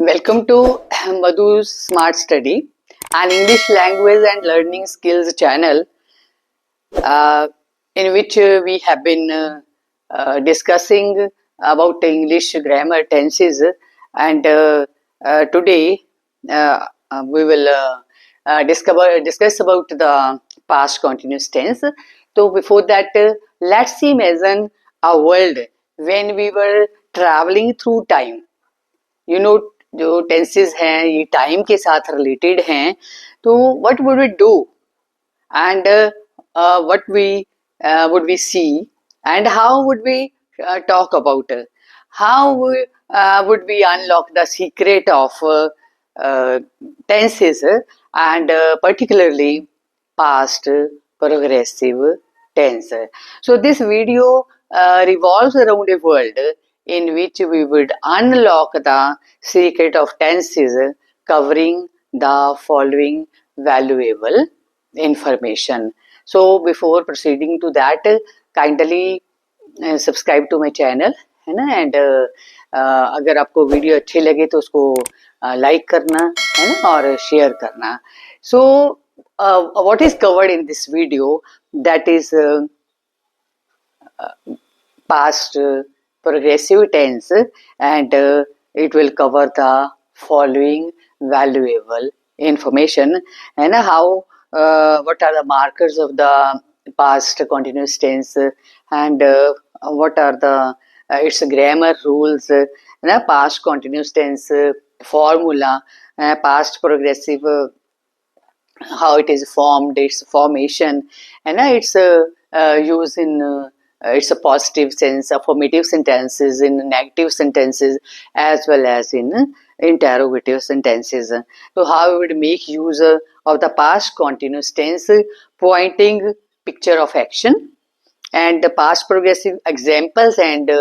Welcome to Madhu's Smart Study, an English language and learning skills channel in which we have been discussing about English grammar tenses, and today we will discuss about the past continuous tense. So before that, let's imagine a world when we were traveling through time. जो tenses हैं ये time के साथ related हैं, तो what would we do and what we would we see and how would we talk about how would we unlock the secret of tenses and particularly past progressive tense. So this video revolves around a world in which we would unlock the secret of tenses, covering the following valuable information. So before proceeding to that, kindly subscribe to my channel, है ना. And अगर आपको video अच्छी लगे तो उसको like करना, है ना, और शेयर करना. So what is covered in this video, that is past progressive tense, and it will cover the following valuable information, and how what are the markers of the past continuous tense, and what are the its grammar rules, past continuous tense formula, past progressive, how it is formed, its formation, and its use in it's a positive sense, affirmative sentences, in negative sentences, as well as in interrogative sentences. So how we would make use of the past continuous tense, pointing picture of action, and the past progressive examples and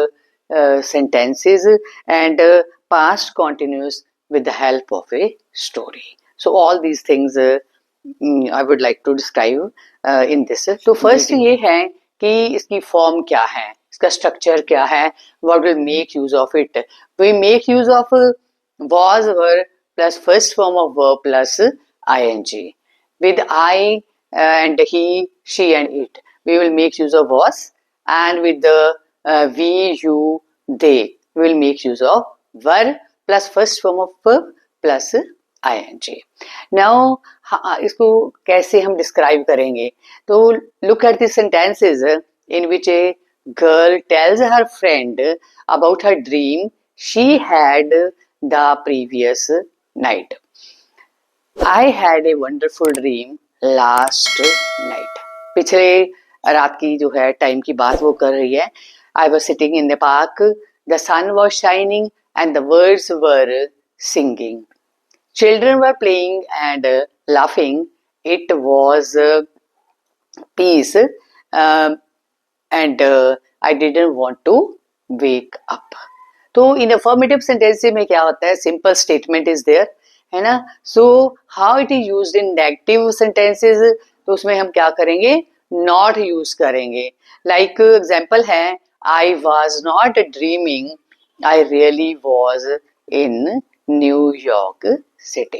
sentences, and past continuous with the help of a story. So all these things I would like to describe in this. तो first ये है कि इसकी form क्या है, इसका structure क्या है, what will make use of it. We make use of was were plus first form of verb plus ing. With I and he, she and it, we will make use of was, and with the we, you, they, we will make use of were plus first form of verb plus ing. Now इसको कैसे हम describe करेंगे, तो look at the sentences in which a girl tells her friend about her dream she had the previous night. I had a wonderful dream last night. पिछले रात की जो है टाइम की बात वो कर रही है. I was sitting in the park, the sun was shining and the birds were singing. Children were playing and laughing. It was peace, and I didn't want to wake up. तो in affirmative sentence में क्या होता है, simple statement is there, है ना. So how it is used in negative sentences, तो उसमें हम क्या करेंगे, not use करेंगे. Like example है, I was not dreaming, I really was in New York City.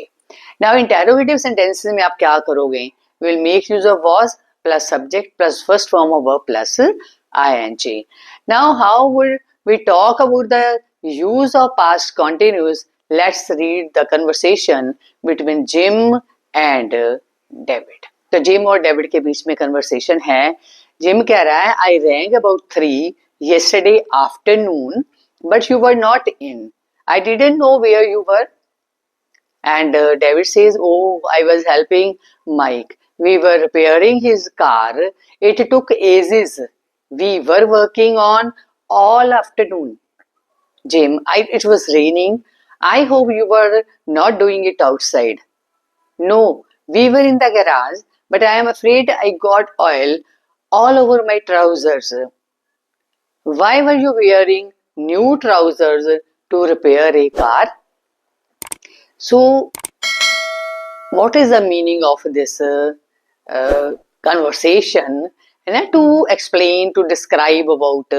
Now interrogative sentences में आप क्या करोगे, will make use of was plus subject plus first form of verb plus ing. Now how would we talk about the use of past continuous? Let's read the conversation between Jim and David. तो gym और David के बीच में conversation है. Gym कह रहा है, I rang about 3 yesterday afternoon but you were not in. I didn't know where you were. And David says, oh, I was helping Mike. We were repairing his car. It took ages. We were working on all afternoon. Jim, it was raining. I hope you were not doing it outside. No, we were in the garage, but I am afraid I got oil all over my trousers. Why were you wearing new trousers to repair a car? So, what is the meaning of this conversation? And to explain, to describe about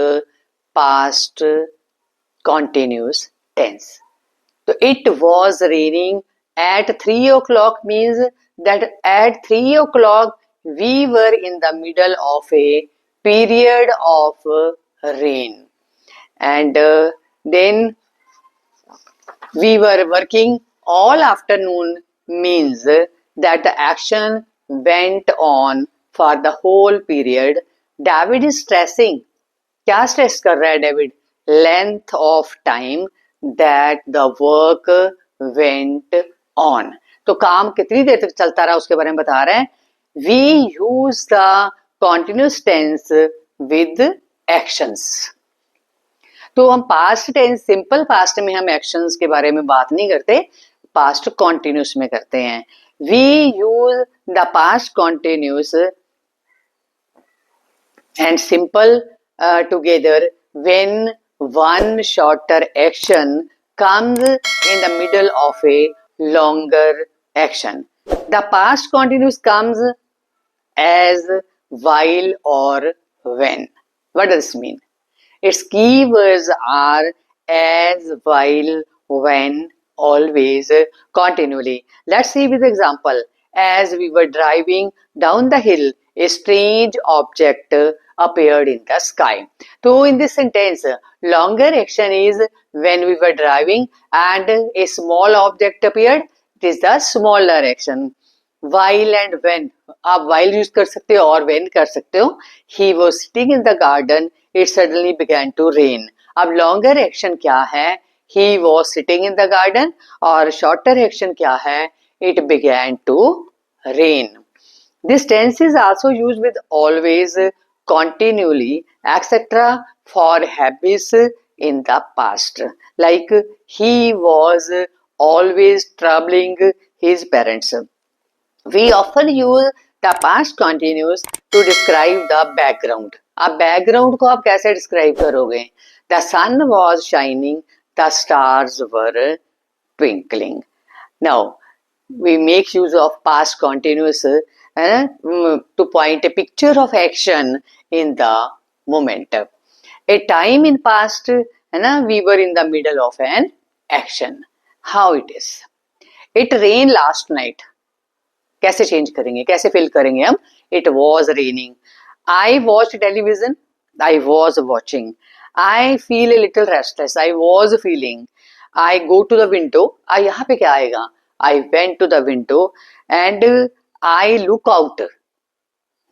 past continuous tense. तो it was raining at 3 o'clock means that at 3 o'clock we were in the middle of a period of rain, and then we were working all afternoon means that the action went on for the whole period. David is stressing. क्या stress कर रहा है David? Length of time that the work went on. तो काम कितनी देर तक चलता रहा उसके बारे में बता रहे हैं. We use the continuous tense with actions. तो हम पास्ट टेंस, सिंपल पास्ट में हम एक्शंस के बारे में बात नहीं करते, पास्ट कॉन्टिन्यूस में करते हैं. We use the past continuous and simple together when one shorter action comes in the middle of a longer action. The past continuous comes as, while or when. What does this mean? Its keywords are as, while, when, always, continually. Let's see with example. As we were driving down the hill, a strange object appeared in the sky. So in this sentence, longer action is when we were driving and a small object appeared. It is the smaller action. While and when, आप while use कर सकते हो और when कर सकते हो. He was sitting in the garden. It suddenly began to rain. अब longer action क्या है? He was sitting in the garden. और shorter action क्या है? It began to rain. This tense is also used with always, continually, etc. for habits in the past. Like he was always troubling his parents. We often use the past continuous to describe the background. अब background को आप कैसे describe करोगे? The sun was shining, the stars were twinkling. Now, we make use of past continuous to point a picture of action in the moment. A time in past, we were in the middle of an action. How it is? It rained last night. कैसे change करेंगे, कैसे fill करेंगे हम? It was raining. I watched television. I was watching. I feel a little restless. I was feeling. I go to the window. यहाँ पे क्या आएगा? I went to the window and I look out.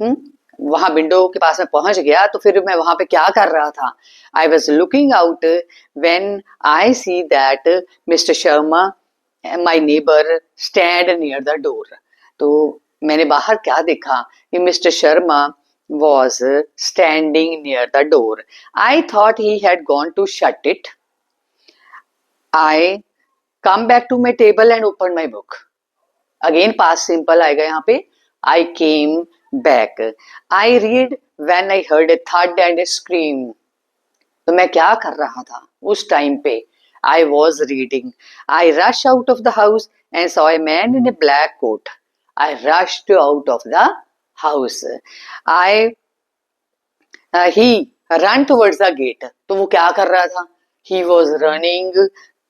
वहां window के पास में पहुंच गया तो फिर मैं वहां पे क्या कर रहा था? I was looking out when I see that Mr. Sharma, my neighbor, stand near the door. तो मैंने बाहर क्या देखा कि mister Sharma was standing near the door. I thought he had gone to shut it. I come back to my table and open my book. Again past simple आएगा यहाँ पे. I came back. I read when I heard a thud and a scream. तो मैं क्या कर रहा था उस टाइम पे? I was reading. I rushed out of the house and saw a man in a black coat. I rushed out of the house. He ran towards the gate. तो वो क्या कर रहा था? He was running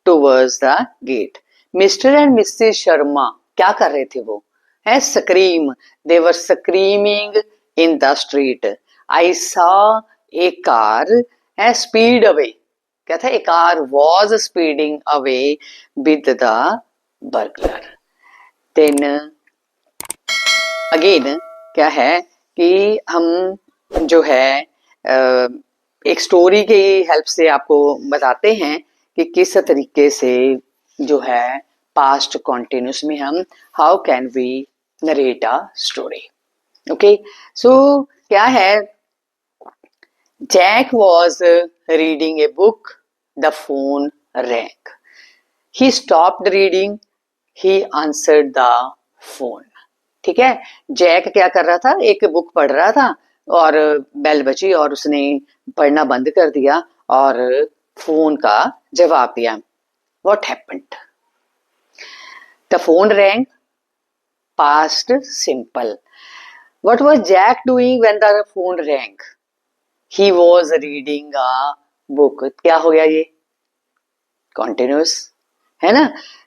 towards the gate. Mr. and Mrs. Sharma क्या कर रहे थे वो? Scream. They were screaming in the street. I saw a car speed away. क्या था? A car was speeding away with the burglar. Then again क्या है कि हम जो है एक स्टोरी की हेल्प से आपको बताते हैं कि किस तरीके से जो है पास्ट कॉन्टिन्यूस में हम how can we narrate a story. Okay, so क्या है? Jack was reading a book. The phone rang. He stopped reading. He answered the phone. ठीक है, जैक क्या कर रहा था? एक बुक पढ़ रहा था और बेल बजी और उसने पढ़ना बंद कर दिया और फोन का जवाब दिया. What happened? The phone rang. Past simple. What was Jack doing when the phone rang? He was reading a book. क्या हो गया ये? कॉन्टिन्यूस. है ना।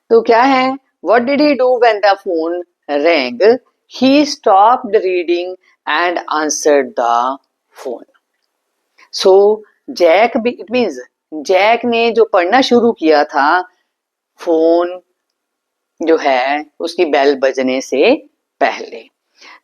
तो क्या है, what did he do when the phone rang, he stopped reading and answered the phone. So Jack भी, इट मीन्स जैक ने जो पढ़ना शुरू किया था, फोन जो है उसकी बेल बजने से पहले।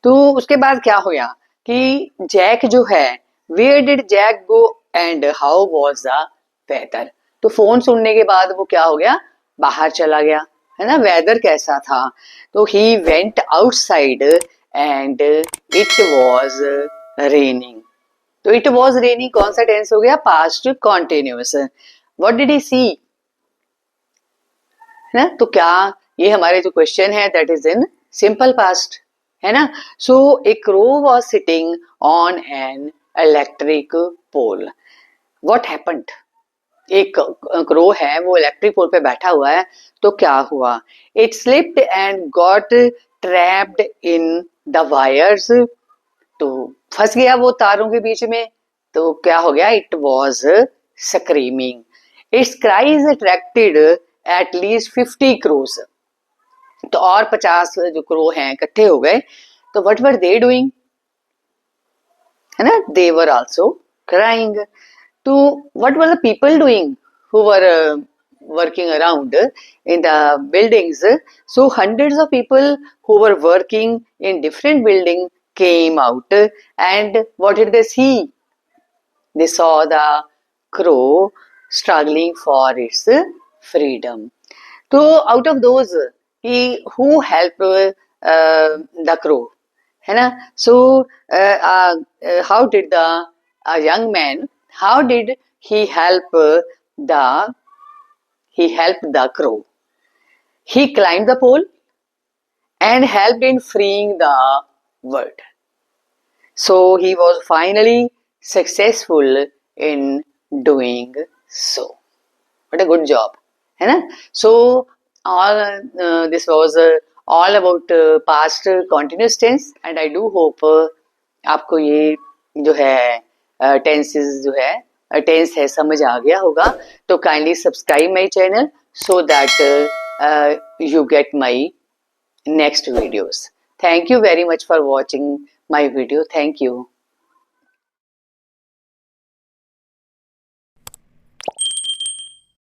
तो उसके बाद क्या होया कि जैक जो है, where did Jack go and how was the weather. तो फोन सुनने के बाद वो क्या हो गया, बाहर चला गया, है ना, वेदर कैसा था। तो he went outside and it was raining. तो इट वाज रेनिंग कौन सा टेंस हो गया, past continuous. What did he see, है ना। तो क्या ये हमारे जो क्वेश्चन है that is in simple past, है ना। So a crow was sitting on an electric pole, what happened. एक क्रो है वो इलेक्ट्रिक पोल पे बैठा हुआ है, तो क्या हुआ, it slipped and got trapped in the wires. तो फंस गया वो तारों के बीच में। तो क्या हो गया, it was screaming. It's cries attracted at least 50 cross. तो और 50 जो क्रो हैं इकट्ठे हो गए। तो व्हाट वर दे डूइंग, है ना, दे वर आल्सो क्राइंग। तो what were the people doing who were working around in the buildings. So hundreds of people who were working in different building came out, and what did they see? They saw the crow struggling for its freedom. So out of those, he who helped the crow, है ना। So how did the young man, how did he the help the crow? He climbed the pole and helped in freeing the bird. So he was finally successful in doing so. What a good job, है ना। So all this was all about past continuous tense, and I do hope आपको ये जो है tenses जो है tense है समझ आ गया होगा। तो kindly subscribe my channel so that you get my next videos. Thank you very much for watching my video. Thank you.